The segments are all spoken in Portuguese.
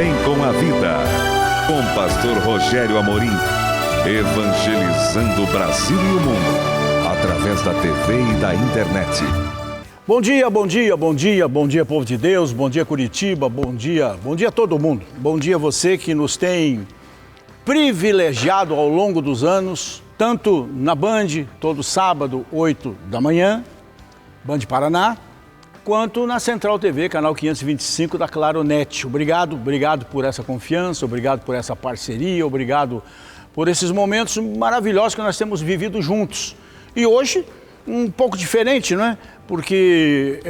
Bem com a Vida, com pastor Rogério Amorim, evangelizando o Brasil e o mundo, através da TV e da internet. Bom dia, bom dia, bom dia, bom dia, povo de Deus, bom dia, Curitiba, bom dia todo mundo. Bom dia você que nos tem privilegiado ao longo dos anos, tanto na Band, todo sábado, 8 da manhã, Band Paraná, quanto na Central TV, canal 525 da Claronet. Obrigado por essa confiança, obrigado por essa parceria, obrigado por esses momentos maravilhosos que nós temos vivido juntos. E hoje, um pouco diferente, não é? Porque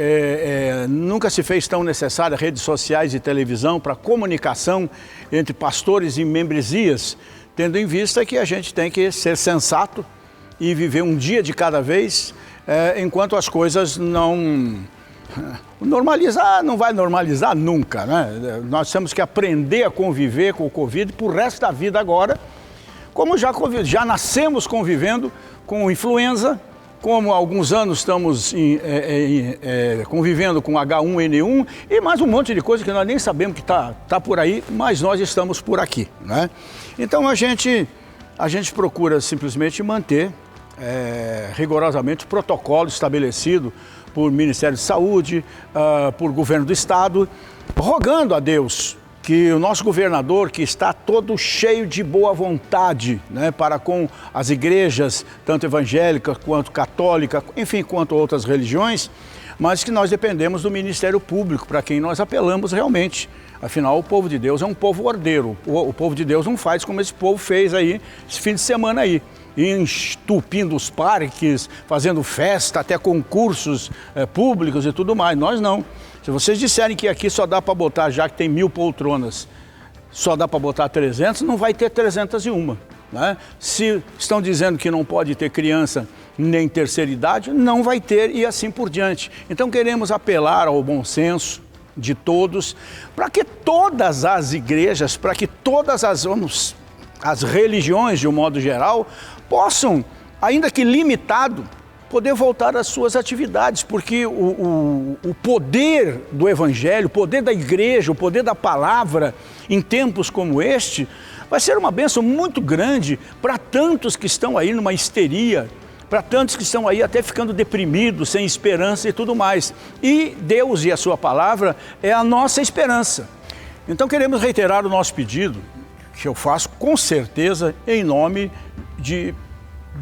nunca se fez tão necessária redes sociais e televisão para comunicação entre pastores e membresias, tendo em vista que a gente tem que ser sensato e viver um dia de cada vez, enquanto as coisas não vai normalizar nunca, né? Nós temos que aprender a conviver com o Covid pro resto da vida agora, como já nascemos convivendo com influenza, como há alguns anos estamos convivendo com H1N1 e mais um monte de coisa que nós nem sabemos que tá por aí, mas nós estamos por aqui, né? Então a gente procura simplesmente manter rigorosamente o protocolo estabelecido por Ministério de Saúde, por Governo do Estado, rogando a Deus que o nosso governador, que está todo cheio de boa vontade, né, para com as igrejas, tanto evangélicas quanto católicas, enfim, quanto outras religiões, mas que nós dependemos do Ministério Público, para quem nós apelamos realmente. Afinal, o povo de Deus é um povo ordeiro. O povo de Deus não faz como esse povo fez aí, esse fim de semana aí, entupindo os parques, fazendo festa, até concursos públicos e tudo mais. Nós não. Se vocês disserem que aqui só dá para botar, já que tem 1000 poltronas, só dá para botar 300, não vai ter 301, né? Se estão dizendo que não pode ter criança nem terceira idade, não vai ter e assim por diante. Então queremos apelar ao bom senso de todos, para que todas as igrejas, para que todas as religiões, de um modo geral, possam, ainda que limitado, poder voltar às suas atividades, porque o poder do Evangelho, o poder da igreja, o poder da palavra, em tempos como este, vai ser uma bênção muito grande para tantos que estão aí numa histeria, para tantos que estão aí até ficando deprimidos, sem esperança e tudo mais. E Deus e a sua palavra é a nossa esperança. Então queremos reiterar o nosso pedido, que eu faço com certeza em nome de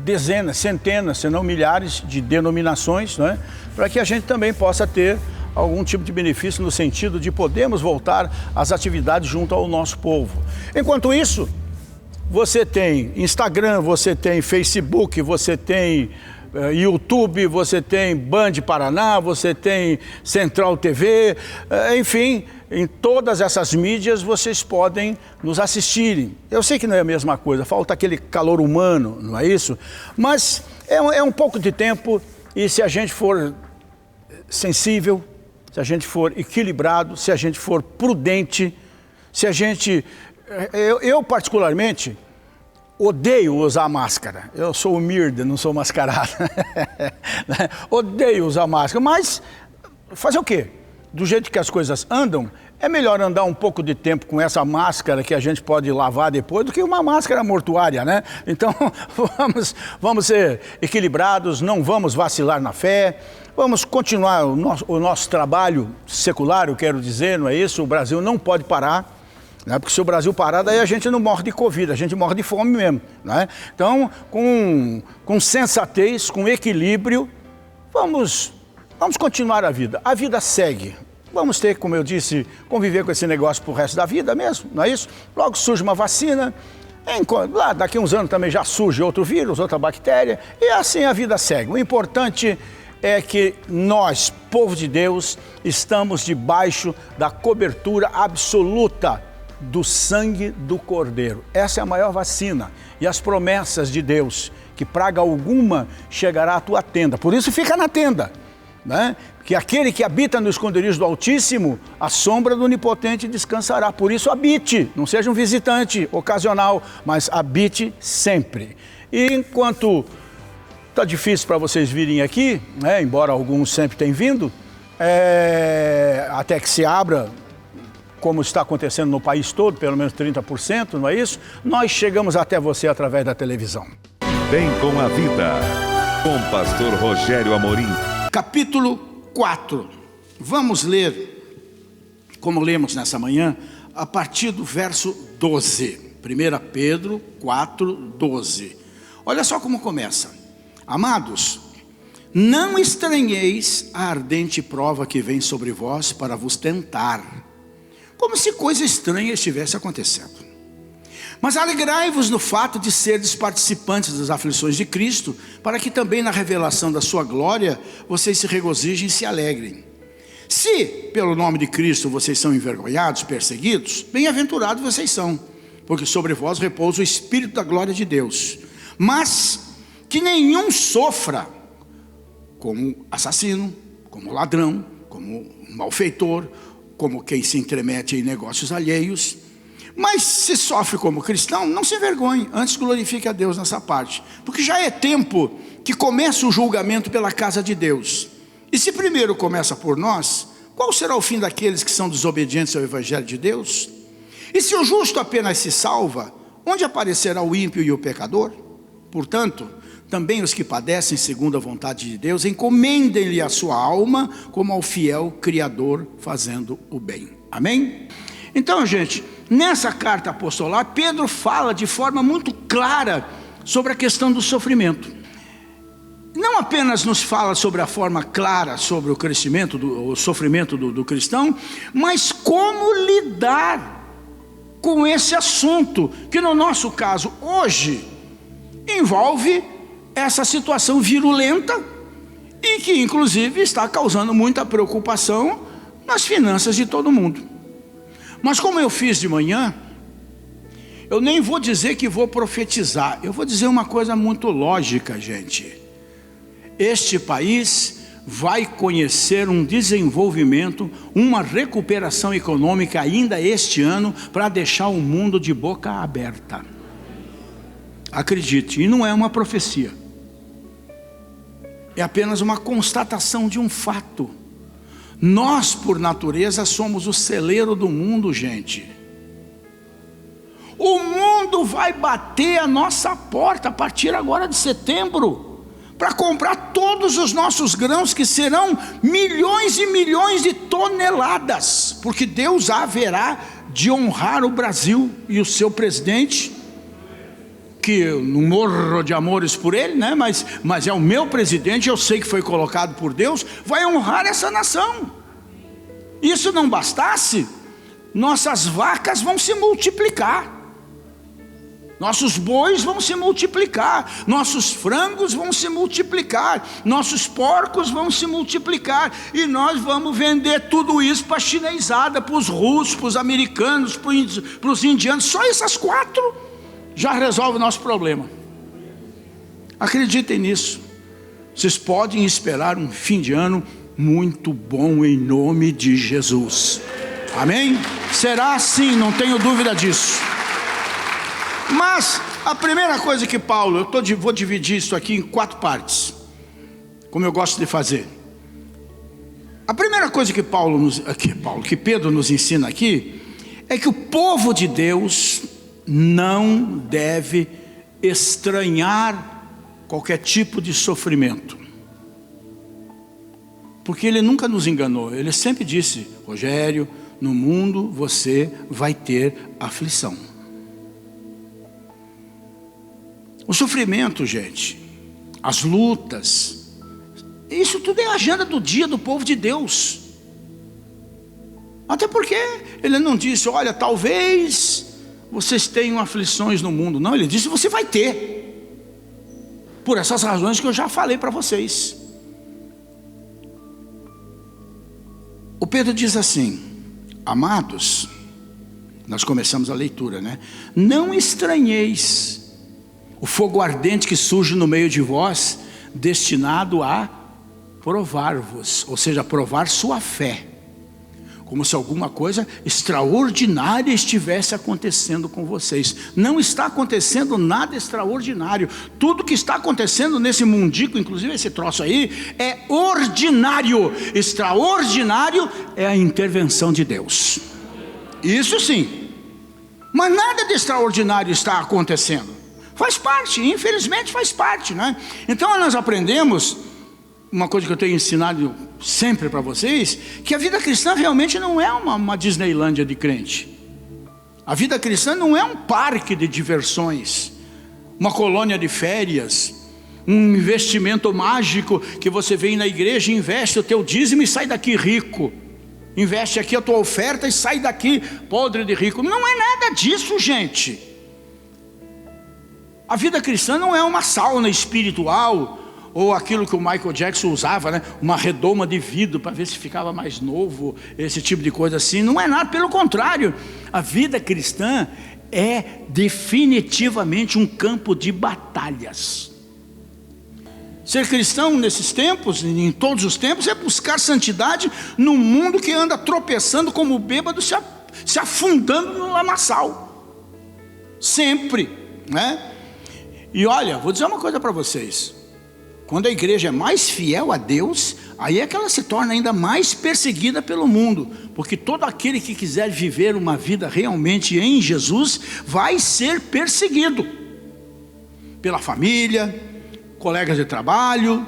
dezenas, centenas, se não milhares de denominações, né? Para que a gente também possa ter algum tipo de benefício no sentido de podermos voltar às atividades junto ao nosso povo. Enquanto isso, você tem Instagram, você tem Facebook, você tem YouTube, você tem Band Paraná, você tem Central TV, enfim, em todas essas mídias vocês podem nos assistirem. Eu sei que não é a mesma coisa, falta aquele calor humano, não é isso? Mas é um pouco de tempo e se a gente for sensível, se a gente for equilibrado, se a gente for prudente, se a gente... Eu particularmente odeio usar máscara. Eu sou humilde, não sou mascarado. Odeio usar máscara, mas fazer o quê? Do jeito que as coisas andam, é melhor andar um pouco de tempo com essa máscara que a gente pode lavar depois do que uma máscara mortuária, né? Então, vamos ser equilibrados, não vamos vacilar na fé, vamos continuar o nosso trabalho secular, eu quero dizer, não é isso? O Brasil não pode parar. Né? Porque se o Brasil parar, daí a gente não morre de Covid, a gente morre de fome mesmo, né? Então, com sensatez, com equilíbrio, vamos continuar a vida segue. Vamos ter, como eu disse, conviver com esse negócio pro resto da vida mesmo, não é isso? Logo surge uma vacina, lá daqui a uns anos também já surge outro vírus, outra bactéria, e assim a vida segue. O importante é que nós, povo de Deus, estamos debaixo da cobertura absoluta do sangue do Cordeiro. Essa é a maior vacina. E as promessas de Deus, que praga alguma chegará à tua tenda. Por isso fica na tenda, né? Que aquele que habita no esconderijo do Altíssimo, a sombra do Onipotente descansará. Por isso habite, não seja um visitante ocasional, mas habite sempre. E enquanto está difícil para vocês virem aqui, né? Embora alguns sempre tenham vindo, até que se abra como está acontecendo no país todo, pelo menos 30%, não é isso? Nós chegamos até você através da televisão. Bem com a Vida, com pastor Rogério Amorim. Capítulo 4. Vamos ler, como lemos nessa manhã, a partir do verso 12. 1 Pedro 4, 12. Olha só como começa. Amados, não estranheis a ardente prova que vem sobre vós para vos tentar, como se coisa estranha estivesse acontecendo. Mas alegrai-vos no fato de serdes participantes das aflições de Cristo, para que também na revelação da sua glória vocês se regozijem e se alegrem. Se pelo nome de Cristo vocês são envergonhados, perseguidos, bem-aventurados vocês são, porque sobre vós repousa o Espírito da glória de Deus. Mas que nenhum sofra como assassino, como ladrão, como malfeitor, como quem se intromete em negócios alheios. Mas se sofre como cristão, não se envergonhe, antes glorifique a Deus nessa parte, porque já é tempo que começa o julgamento pela casa de Deus. E se primeiro começa por nós, qual será o fim daqueles que são desobedientes ao Evangelho de Deus? E se o justo apenas se salva, onde aparecerá o ímpio e o pecador? Portanto, também os que padecem segundo a vontade de Deus, encomendem-lhe a sua alma como ao fiel Criador, fazendo o bem. Amém? Então, gente, nessa carta apostolar, Pedro fala de forma muito clara sobre a questão do sofrimento. Não apenas nos fala sobre a forma clara sobre o crescimento, o sofrimento do cristão, mas como lidar com esse assunto, que no nosso caso hoje envolve essa situação virulenta e que inclusive está causando muita preocupação nas finanças de todo mundo. Mas como eu fiz de manhã, eu nem vou dizer que vou profetizar, eu vou dizer uma coisa muito lógica, gente. Este país vai conhecer um desenvolvimento, uma recuperação econômica ainda este ano, para deixar o mundo de boca aberta. Acredite, e não é uma profecia, é apenas uma constatação de um fato. Nós, por natureza, somos o celeiro do mundo, gente. O mundo vai bater a nossa porta a partir agora de setembro, para comprar todos os nossos grãos, que serão milhões e milhões de toneladas, porque Deus haverá de honrar o Brasil e o seu presidente, que eu não morro de amores por ele, né? mas é o meu presidente, eu sei que foi colocado por Deus, vai honrar essa nação. Isso não bastasse, nossas vacas vão se multiplicar, nossos bois vão se multiplicar, nossos frangos vão se multiplicar, nossos porcos vão se multiplicar, e nós vamos vender tudo isso para a chinesada, para os russos, para os americanos, para os indianos. Só essas 4 já resolve o nosso problema. Acreditem nisso. Vocês podem esperar um fim de ano muito bom em nome de Jesus. Amém? Será assim, não tenho dúvida disso. Mas a primeira coisa que Paulo, vou dividir isso aqui em 4 partes, como eu gosto de fazer. A primeira coisa que que Pedro nos ensina aqui é que o povo de Deus não deve estranhar qualquer tipo de sofrimento, porque ele nunca nos enganou. Ele sempre disse: Rogério, no mundo você vai ter aflição. O sofrimento, gente, as lutas, isso tudo é a agenda do dia do povo de Deus. Até porque ele não disse: olha, talvez vocês tenham aflições no mundo. Não, ele disse: você vai ter, por essas razões que eu já falei para vocês. O Pedro diz assim: amados, nós começamos a leitura, né? Não estranheis o fogo ardente que surge no meio de vós, destinado a provar-vos, ou seja, provar sua fé, como se alguma coisa extraordinária estivesse acontecendo com vocês. Não está acontecendo nada extraordinário. Tudo que está acontecendo nesse mundico, inclusive esse troço aí, é ordinário. Extraordinário é a intervenção de Deus. isso sim. Mas nada de extraordinário está acontecendo. Faz parte, infelizmente faz parte, né? Então nós aprendemos, uma coisa que eu tenho ensinado sempre para vocês, que a vida cristã realmente não é uma Disneylândia de crente. A vida cristã não é um parque de diversões, uma colônia de férias, um investimento mágico que você vem na igreja, investe o teu dízimo e sai daqui rico. Investe aqui a tua oferta e sai daqui podre de rico. Não é nada disso, gente. A vida cristã não é uma sauna espiritual, ou aquilo que o Michael Jackson usava, né? Uma redoma de vidro para ver se ficava mais novo, esse tipo de coisa assim. Não é nada, pelo contrário. A vida cristã é definitivamente um campo de batalhas. Ser cristão nesses tempos, em todos os tempos, é buscar santidade num mundo que anda tropeçando como bêbado, se afundando no lamaçal. Sempre, né? E olha, vou dizer uma coisa para vocês. Quando a igreja é mais fiel a Deus, aí é que ela se torna ainda mais perseguida pelo mundo. Porque todo aquele que quiser viver uma vida realmente em Jesus, vai ser perseguido. Pela família, colegas de trabalho,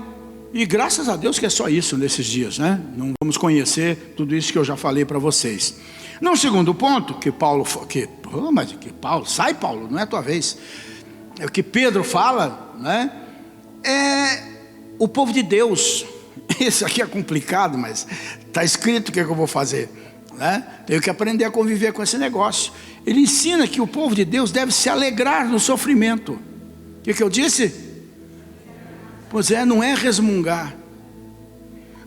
e graças a Deus que é só isso nesses dias, né? Não vamos conhecer tudo isso que eu já falei para vocês. No segundo ponto, sai Paulo, não é a tua vez. É o que Pedro fala, né? É o povo de Deus. Isso aqui é complicado, mas está escrito o que eu vou fazer, né? Tenho que aprender a conviver com esse negócio. Ele ensina que o povo de Deus deve se alegrar no sofrimento. O que eu disse? Pois é, não é resmungar,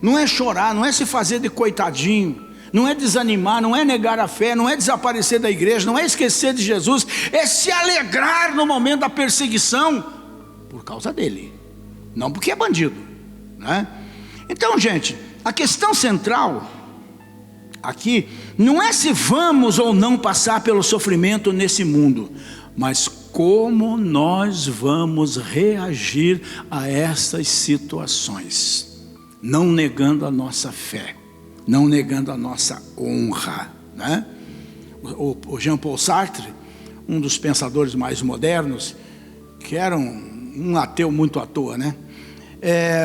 não é chorar, não é se fazer de coitadinho, não é desanimar, não é negar a fé, não é desaparecer da igreja, não é esquecer de Jesus, é se alegrar no momento da perseguição, por causa dele, não porque é bandido, né? Então, gente, a questão central aqui não é se vamos ou não passar pelo sofrimento nesse mundo, mas como nós vamos reagir a essas situações, não negando a nossa fé, não negando a nossa honra, né? O Jean-Paul Sartre, um dos pensadores mais modernos, que era um ateu muito à toa, né?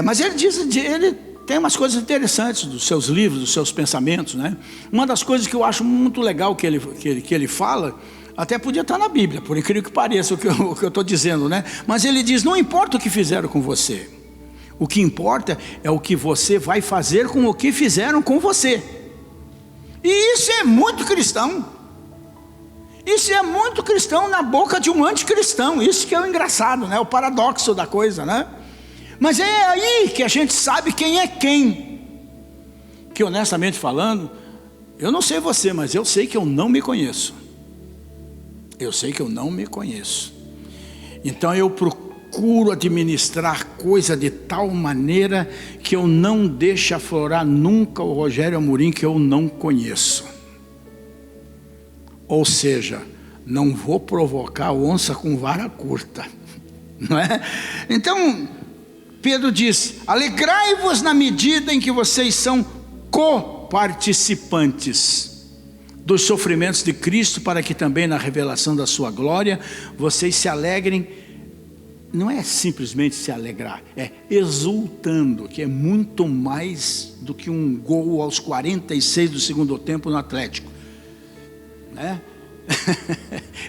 Mas ele tem umas coisas interessantes dos seus livros, dos seus pensamentos, né? Uma das coisas que eu acho muito legal que ele fala, até podia estar na Bíblia, por incrível que pareça o que eu estou dizendo, né? Mas ele diz, não importa o que fizeram com você, o que importa é o que você vai fazer com o que fizeram com você. E isso é muito cristão. Isso é muito cristão na boca de um anticristão. Isso que é o engraçado, né? O paradoxo da coisa, né? Mas é aí que a gente sabe quem é quem. Que honestamente falando, eu não sei você, mas eu sei que eu não me conheço. Eu sei que eu não me conheço. Então eu procuro administrar coisa de tal maneira que eu não deixe aflorar nunca o Rogério Amorim que eu não conheço. Ou seja, não vou provocar onça com vara curta, não é? Então, Pedro diz, alegrai-vos na medida em que vocês são coparticipantes dos sofrimentos de Cristo, para que também na revelação da sua glória, vocês se alegrem. Não é simplesmente se alegrar, é exultando, que é muito mais do que um gol aos 46 do segundo tempo no Atlético, né?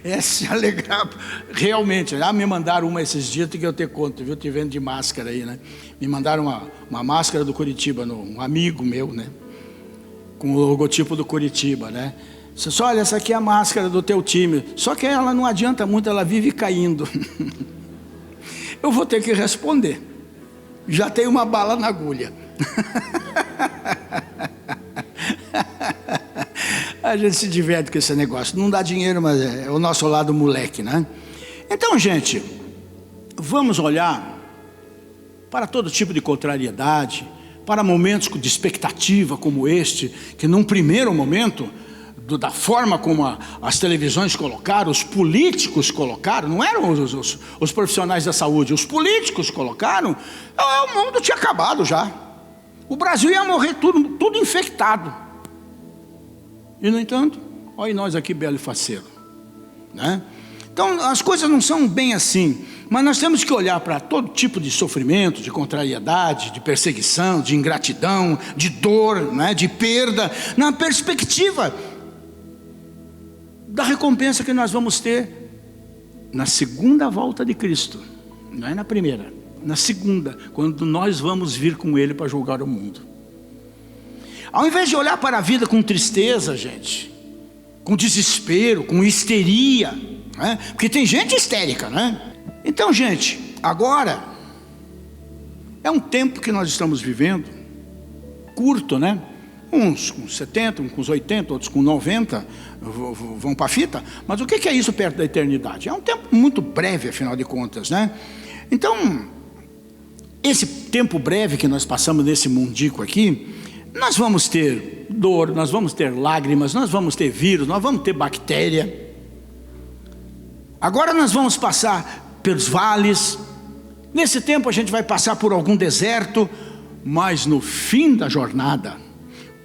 É se alegrar realmente. Já me mandaram uma esses dias, tem que eu ter conta, viu? Te vendo de máscara aí, né? Me mandaram uma máscara do Curitiba, um amigo meu, né? Com o logotipo do Curitiba, né? Só olha, essa aqui é a máscara do teu time. Só que ela não adianta muito, ela vive caindo. Eu vou ter que responder. Já tem uma bala na agulha. A gente se diverte com esse negócio. Não dá dinheiro, mas é o nosso lado moleque, né? Então, gente, vamos olhar para todo tipo de contrariedade, para momentos de expectativa como este, que num primeiro momento, da forma como as televisões colocaram, os políticos colocaram, não eram os profissionais da saúde, os políticos colocaram, o mundo tinha acabado já. O Brasil ia morrer tudo infectado. E no entanto, Olha nós aqui, belo e faceiro, né? Então as coisas não são bem assim, mas nós temos que olhar para todo tipo de sofrimento, de contrariedade, de perseguição, de ingratidão, de dor, né? De perda, na perspectiva da recompensa que nós vamos ter na segunda volta de Cristo. Não é na primeira, na segunda, quando nós vamos vir com Ele para julgar o mundo. Ao invés de olhar para a vida com tristeza, gente, com desespero, com histeria, né? Porque tem gente histérica, né? Então, gente, agora é um tempo que nós estamos vivendo, curto, né? Uns com 70, uns com 80, outros com 90 vão para a fita. Mas o que é isso perto da eternidade? É um tempo muito breve, afinal de contas, né? Então, esse tempo breve que nós passamos nesse mundico aqui, nós vamos ter dor, nós vamos ter lágrimas, nós vamos ter vírus, nós vamos ter bactéria. Agora nós vamos passar pelos vales. Nesse tempo a gente vai passar por algum deserto, mas no fim da jornada,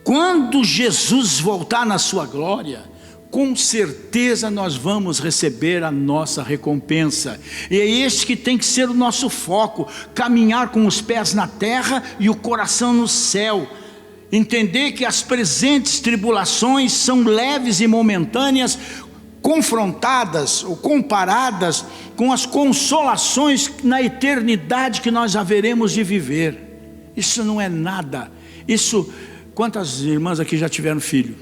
quando Jesus voltar na sua glória, com certeza nós vamos receber a nossa recompensa. E é este que tem que ser o nosso foco: caminhar com os pés na terra e o coração no céu. Entender que as presentes tribulações são leves e momentâneas, confrontadas ou comparadas com as consolações na eternidade que nós haveremos de viver. Isso não é nada. Isso, quantas irmãs aqui já tiveram filho?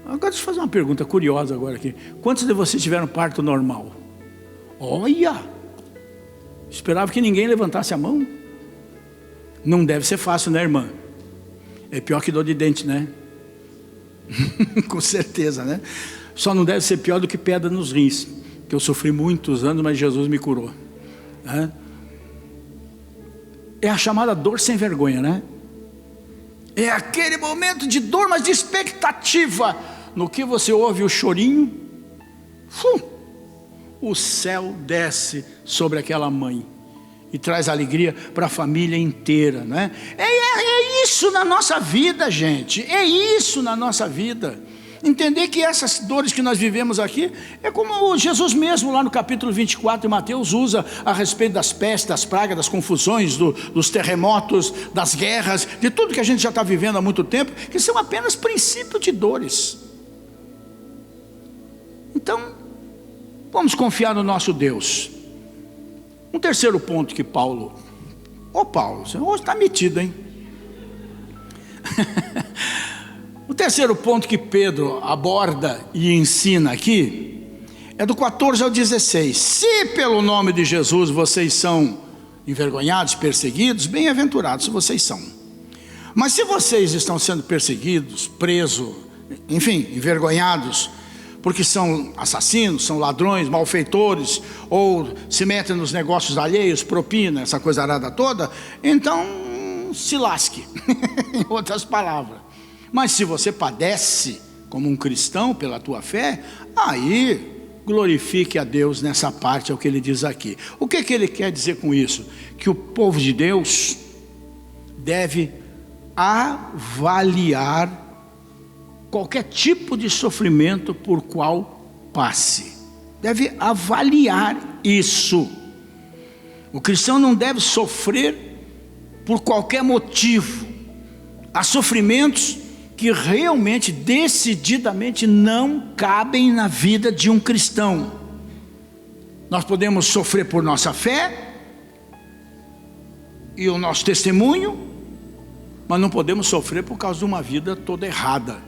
Agora deixa eu fazer uma pergunta curiosa agora aqui. Quantos de vocês tiveram parto normal? Olha! Esperava que ninguém levantasse a mão. Não deve ser fácil, né, irmã? É pior que dor de dente, né? Com certeza, né? Só não deve ser pior do que pedra nos rins, que eu sofri muitos anos, mas Jesus me curou, né? É a chamada dor sem vergonha, né? É aquele momento de dor, mas de expectativa. No que você ouve o chorinho, o céu desce sobre aquela mãe e traz alegria para a família inteira, né? É isso na nossa vida, gente. É isso na nossa vida. Entender que essas dores que nós vivemos aqui é como Jesus mesmo lá no capítulo 24 de Mateus usa a respeito das pestes, das pragas, das confusões, dos terremotos, das guerras, de tudo que a gente já está vivendo há muito tempo, que são apenas princípios de dores. Então, vamos confiar no nosso Deus. Um terceiro ponto que Paulo... Paulo, você hoje está metido, hein? O terceiro ponto que Pedro aborda e ensina aqui é do 14 ao 16. Se pelo nome de Jesus vocês são envergonhados, perseguidos, bem-aventurados vocês são. Mas se vocês estão sendo perseguidos, presos, enfim, envergonhados, porque são assassinos, são ladrões, malfeitores, ou se metem nos negócios alheios, propina, essa coisa arada toda, então se lasque, em outras palavras. Mas se você padece como um cristão pela tua fé, aí glorifique a Deus nessa parte, é o que ele diz aqui. O que ele quer dizer com isso? Que o povo de Deus deve avaliar qualquer tipo de sofrimento por qual passe. Deve avaliar isso. O cristão não deve sofrer por qualquer motivo. Há sofrimentos que realmente, decididamente, não cabem na vida de um cristão. Nós podemos sofrer por nossa fé e o nosso testemunho, mas não podemos sofrer por causa de uma vida toda errada.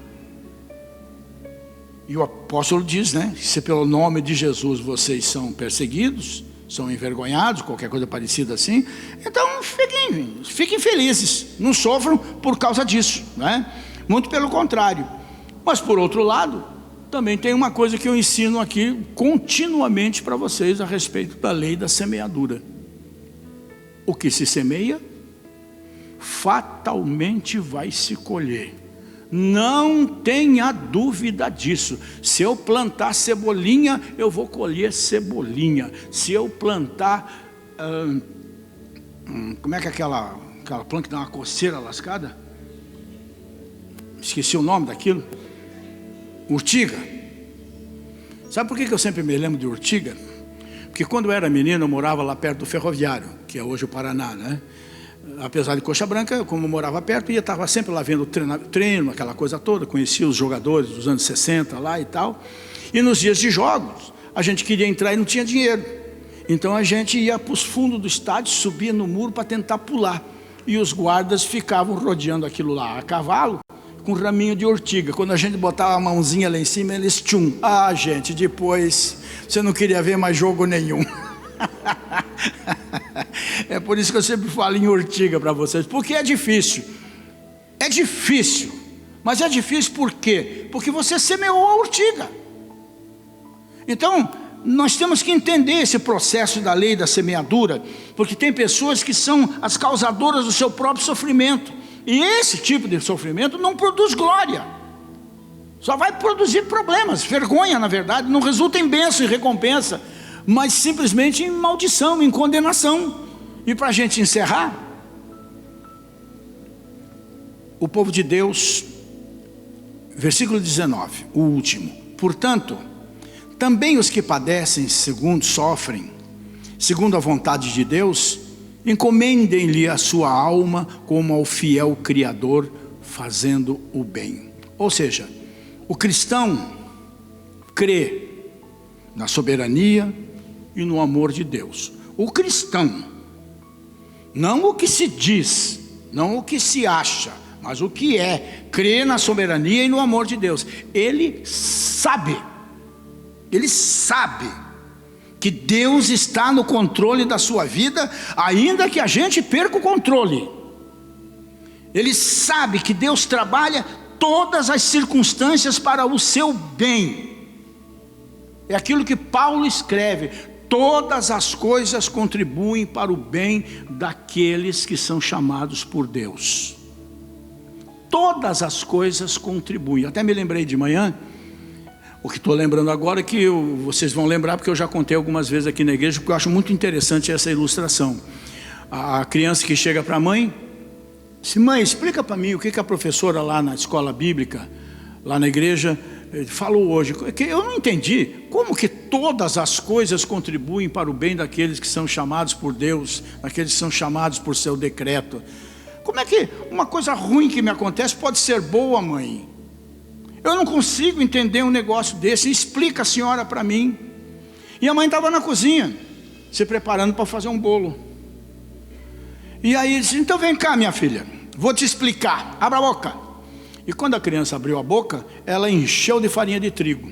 E o apóstolo diz, né? Se pelo nome de Jesus vocês são perseguidos, são envergonhados, qualquer coisa parecida assim, então fiquem felizes, não sofram por causa disso, né? Muito pelo contrário. Mas por outro lado, também tem uma coisa que eu ensino aqui continuamente para vocês a respeito da lei da semeadura. O que se semeia, fatalmente vai se colher. Não tenha dúvida disso. Se eu plantar cebolinha, eu vou colher cebolinha. Se eu plantar como é que é aquela planta que dá uma coceira lascada? Esqueci o nome daquilo. Urtiga. Sabe por que eu sempre me lembro de Urtiga? Porque quando eu era menino, eu morava lá perto do Ferroviário, que é hoje o Paraná, né? Apesar de Coxa Branca, como eu morava perto, eu estava sempre lá vendo treino, aquela coisa toda, conhecia os jogadores dos anos 60 lá e tal. E nos dias de jogos, a gente queria entrar e não tinha dinheiro. Então a gente ia para os fundos do estádio, subia no muro para tentar pular. E os guardas ficavam rodeando aquilo lá a cavalo, com um raminho de ortiga. Quando a gente botava a mãozinha lá em cima, eles tchum. Ah, gente, depois você não queria ver mais jogo nenhum. É por isso que eu sempre falo em ortiga para vocês, porque é difícil. É difícil. Mas é difícil por quê? Porque você semeou a ortiga. Então, nós temos que entender esse processo da lei da semeadura, porque tem pessoas que são as causadoras do seu próprio sofrimento. E esse tipo de sofrimento não produz glória. Só vai produzir problemas, vergonha na verdade, não resulta em bênção e recompensa, mas simplesmente em maldição, em condenação. E para a gente encerrar, o povo de Deus, versículo 19, o último. Portanto, também os que padecem sofrem, segundo a vontade de Deus, encomendem-lhe a sua alma como ao fiel Criador, fazendo o bem. Ou seja, o cristão crê na soberania e no amor de Deus. O cristão, não o que se diz, não o que se acha, mas o que é, crê na soberania e no amor de Deus. Ele sabe que Deus está no controle da sua vida, ainda que a gente perca o controle. Ele sabe que Deus trabalha todas as circunstâncias para o seu bem. É aquilo que Paulo escreve: todas as coisas contribuem para o bem daqueles que são chamados por Deus. Todas as coisas contribuem. Eu até me lembrei de manhã, o que estou lembrando agora, que vocês vão lembrar, porque eu já contei algumas vezes aqui na igreja, porque eu acho muito interessante essa ilustração. A criança que chega para a mãe, diz: mãe, explica para mim o que a professora lá na escola bíblica, lá na igreja, falou hoje, que eu não entendi. Como que todas as coisas contribuem para o bem daqueles que são chamados por Deus, daqueles que são chamados por seu decreto? Como é que uma coisa ruim que me acontece pode ser boa, mãe? Eu não consigo entender um negócio desse. Explica a senhora para mim. E a mãe estava na cozinha, se preparando para fazer um bolo. E aí disse: então vem cá, minha filha, vou te explicar, abra a boca. E quando a criança abriu a boca, ela encheu de farinha de trigo.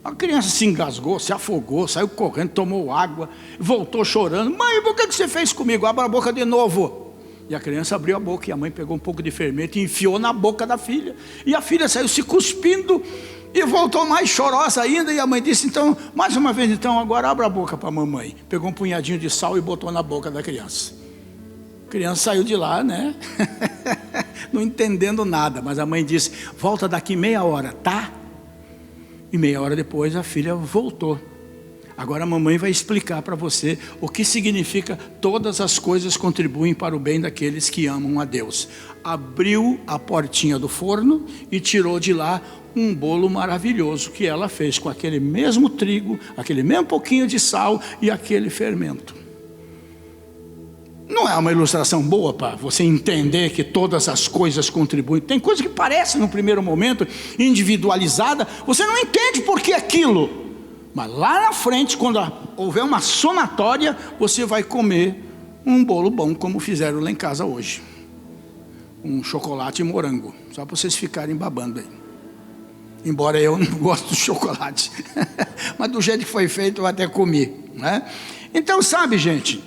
A criança se engasgou, se afogou, saiu correndo, tomou água, voltou chorando: mãe, por que você fez comigo? Abra a boca de novo. E a criança abriu a boca, e a mãe pegou um pouco de fermento e enfiou na boca da filha. E a filha saiu se cuspindo e voltou mais chorosa ainda. E a mãe disse: então, mais uma vez, então, agora abra a boca para a mamãe. Pegou um punhadinho de sal e botou na boca da criança. A criança saiu de lá, né? Não entendendo nada, mas a mãe disse: volta daqui meia hora, tá? E meia hora depois a filha voltou. Agora a mamãe vai explicar para você o que significa todas as coisas contribuem para o bem daqueles que amam a Deus. Abriu a portinha do forno e tirou de lá um bolo maravilhoso que ela fez com aquele mesmo trigo, aquele mesmo pouquinho de sal e aquele fermento. Não é uma ilustração boa para você entender que todas as coisas contribuem? Tem coisa que parece no primeiro momento individualizada, você não entende por que aquilo. Mas lá na frente, quando houver uma somatória, você vai comer um bolo bom, como fizeram lá em casa hoje. Um chocolate e morango, só para vocês ficarem babando aí. Embora eu não goste do chocolate, mas do jeito que foi feito eu até comi, né? Então, sabe, gente,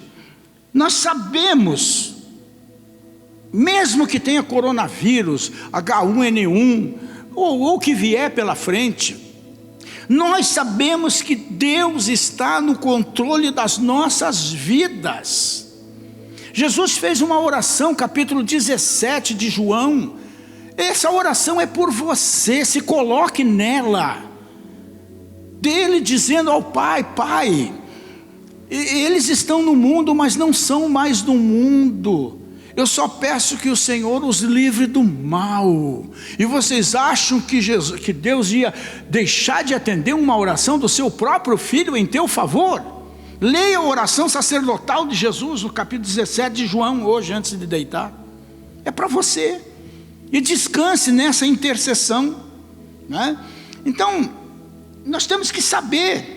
nós sabemos, mesmo que tenha coronavírus, H1N1, ou o que vier pela frente, nós sabemos que Deus está no controle das nossas vidas. Jesus fez uma oração, capítulo 17 de João. Essa oração é por você, se coloque nela. Dele dizendo ao Pai: Pai, eles estão no mundo, mas não são mais do mundo. Eu só peço que o Senhor os livre do mal. E vocês acham que Deus ia deixar de atender uma oração do seu próprio filho em teu favor? Leia a oração sacerdotal de Jesus no capítulo 17 de João, hoje, antes de deitar. É para você. E descanse nessa intercessão, né? Então, nós temos que saber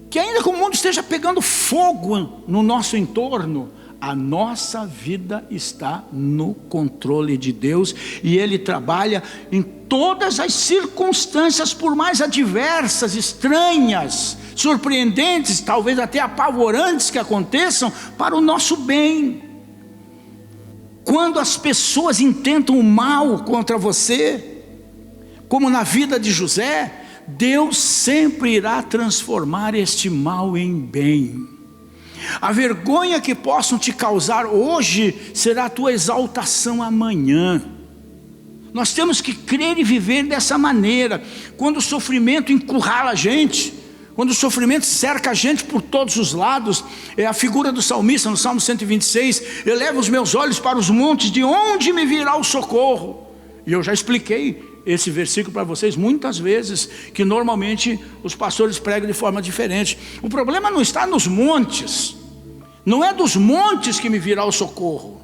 que ainda que o mundo esteja pegando fogo no nosso entorno, a nossa vida está no controle de Deus, e Ele trabalha em todas as circunstâncias, por mais adversas, estranhas, surpreendentes, talvez até apavorantes que aconteçam, para o nosso bem. Quando as pessoas intentam o mal contra você, como na vida de José, Deus sempre irá transformar este mal em bem. A vergonha que possam te causar hoje será a tua exaltação amanhã. Nós temos que crer e viver dessa maneira. Quando o sofrimento encurrala a gente, quando o sofrimento cerca a gente por todos os lados, é a figura do salmista no Salmo 126, eleva os meus olhos para os montes, de onde me virá o socorro? E eu já expliquei esse versículo para vocês muitas vezes, que normalmente os pastores pregam de forma diferente. O problema não está nos montes, não é dos montes que me virá o socorro.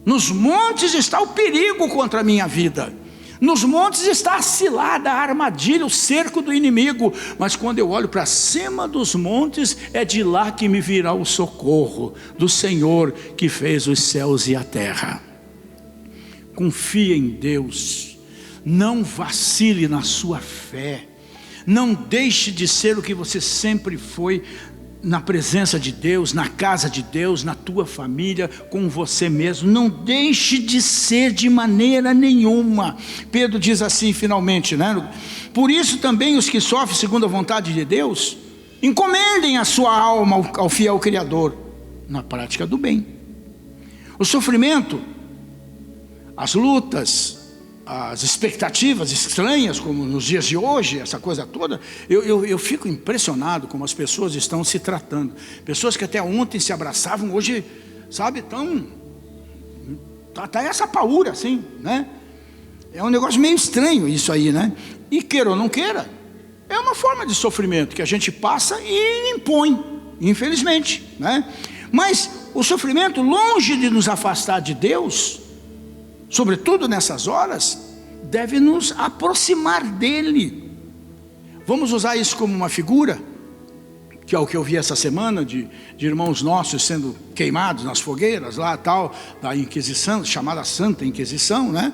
Nos montes está o perigo contra a minha vida, nos montes está a cilada, a armadilha, o cerco do inimigo. Mas quando eu olho para cima dos montes, é de lá que me virá o socorro, do Senhor que fez os céus e a terra. Confie em Deus, não vacile na sua fé, não deixe de ser o que você sempre foi, na presença de Deus, na casa de Deus, na tua família, com você mesmo. Não deixe de ser de maneira nenhuma. Pedro diz assim finalmente, né? Por isso também os que sofrem segundo a vontade de Deus, encomendem a sua alma ao fiel Criador, na prática do bem. O sofrimento, as lutas, as expectativas estranhas, como nos dias de hoje, essa coisa toda, eu fico impressionado como as pessoas estão se tratando. Pessoas que até ontem se abraçavam, hoje, sabe, tá essa paura assim, né? É um negócio meio estranho isso aí, né? E queira ou não queira, é uma forma de sofrimento que a gente passa e impõe, infelizmente, né? Mas o sofrimento, longe de nos afastar de Deus, sobretudo nessas horas, deve nos aproximar dele. Vamos usar isso como uma figura, que é o que eu vi essa semana, de irmãos nossos sendo queimados nas fogueiras lá tal, da Inquisição, chamada Santa Inquisição, né?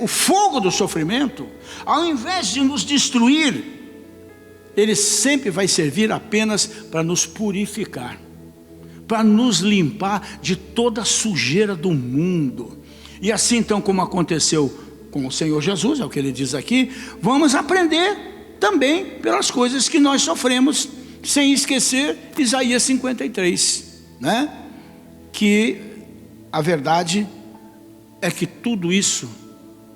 O fogo do sofrimento, ao invés de nos destruir, ele sempre vai servir apenas para nos purificar, para nos limpar de toda a sujeira do mundo. E assim então, como aconteceu com o Senhor Jesus, é o que ele diz aqui, vamos aprender também pelas coisas que nós sofremos, sem esquecer Isaías 53, né? Que a verdade é que tudo isso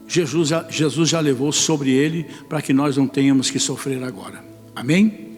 Jesus já levou sobre ele, para que nós não tenhamos que sofrer agora. Amém?